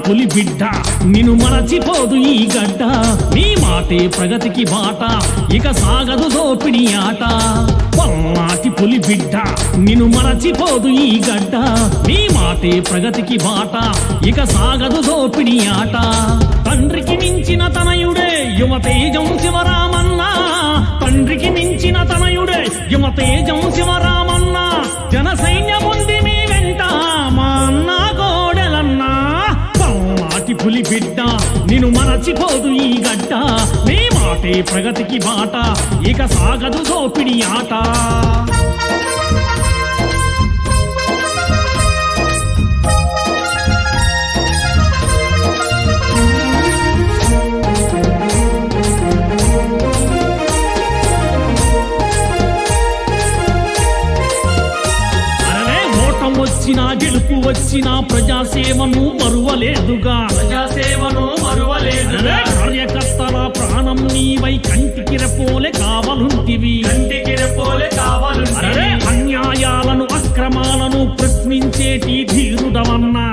పులి బిడ్డ నిన్ను మరచిపోదు ఈ గడ్డ నీ మాటే ప్రగతికి బాట ఇక సాగదు దోపిడి ఆట పల్నాటి పులి బిడ్డ నిన్ను మరచిపోదు ఈ గడ్డ నీ మాటే ప్రగతికి బాట ఇక సాగదు దోపిడి ఆట తండ్రికి మించిన తనయుడే యువతేజం శివరామన్న తండ్రికి మించిన తనయుడే యువతేజం శివరామన్న జన సైన్యముంది మీ వెంట మా అన్న కోడెలన్నా పల్నాటి పులి బిడ్డ నిన్ను మరచిపోదు ఈ గడ్డ నీ మాటే ప్రగతికి బాట ఇక సాగదు దోపిడి ఆట వచ్చినా గెలుపు వచ్చినా ప్రజాసేవను మరువలేదుగా కార్యకర్తల ప్రాణం నీవై కంటికి రెప్పోలే కావలుంటివి అన్యాయాలను అక్రమాలను ప్రశ్నించేటి ధీరుడవన్నా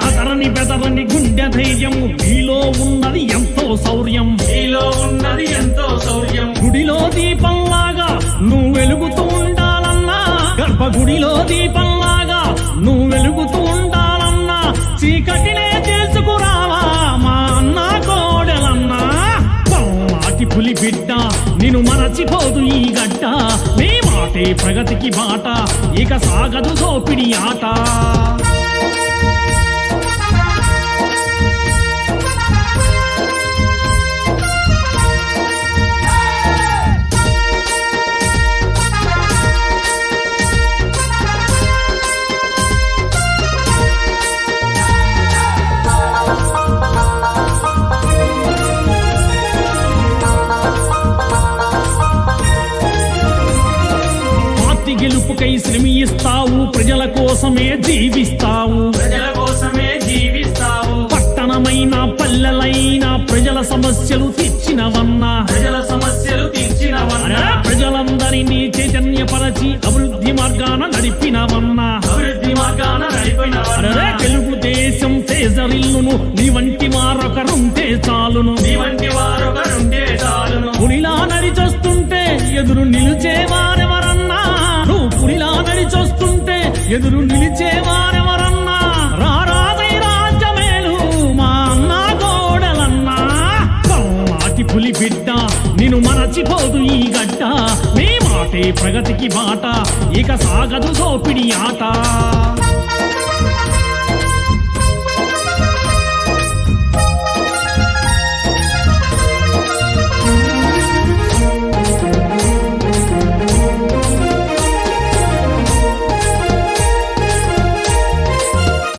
అతరని బెదరని గుండె ధైర్యము నీలో ఉన్నది ఎంతో శౌర్యం గుడిలో దీపంలాగా నువ్వు వెలుగుతూ ఉండాలన్నా గర్భగుడిలో దీపంలాగా నువ్వు వెలుగుతూ ఉండాలన్నా చీకటినే తెలుసుకురావా మా అన్న కోడెలన్నా పల్నాటి పులి బిడ్డ నిన్ను మరచిపోదు ఈ గడ్డ నీ మాటే ప్రగతికి బాట ఇక సాగదు దోపిడి ఆట గెలుపుకై శ్రమిస్తావు ప్రజల కోసమే జీవిస్తావు పట్టణమైన పల్లెలైనా ప్రజల సమస్యలు తీర్చినవన్నా ప్రజలందరినీ చైతన్యపరచి అభివృద్ధి మార్గాన నడిపినవన్నా తెలుగుదేశం తేజరిల్లును నీ వంటి వారొకరుంటే చాలును పులిలా నడిచొస్తుంటే ఎదురు నిలిచేవారెవరన్నా నువ్వు పులిలా నడిచొస్తుంటే ఎదురు నిలిచేవారెవరన్నా రారాదై రాజ్యమేలు మా అన్న కోడలన్నా పల్నాటి పులి బిడ్డ నిన్ను మరచిపోదు ఈ గడ్డ నీ మాటే ప్రగతికి బాట ఇక సాగదు దోపిడి ఆట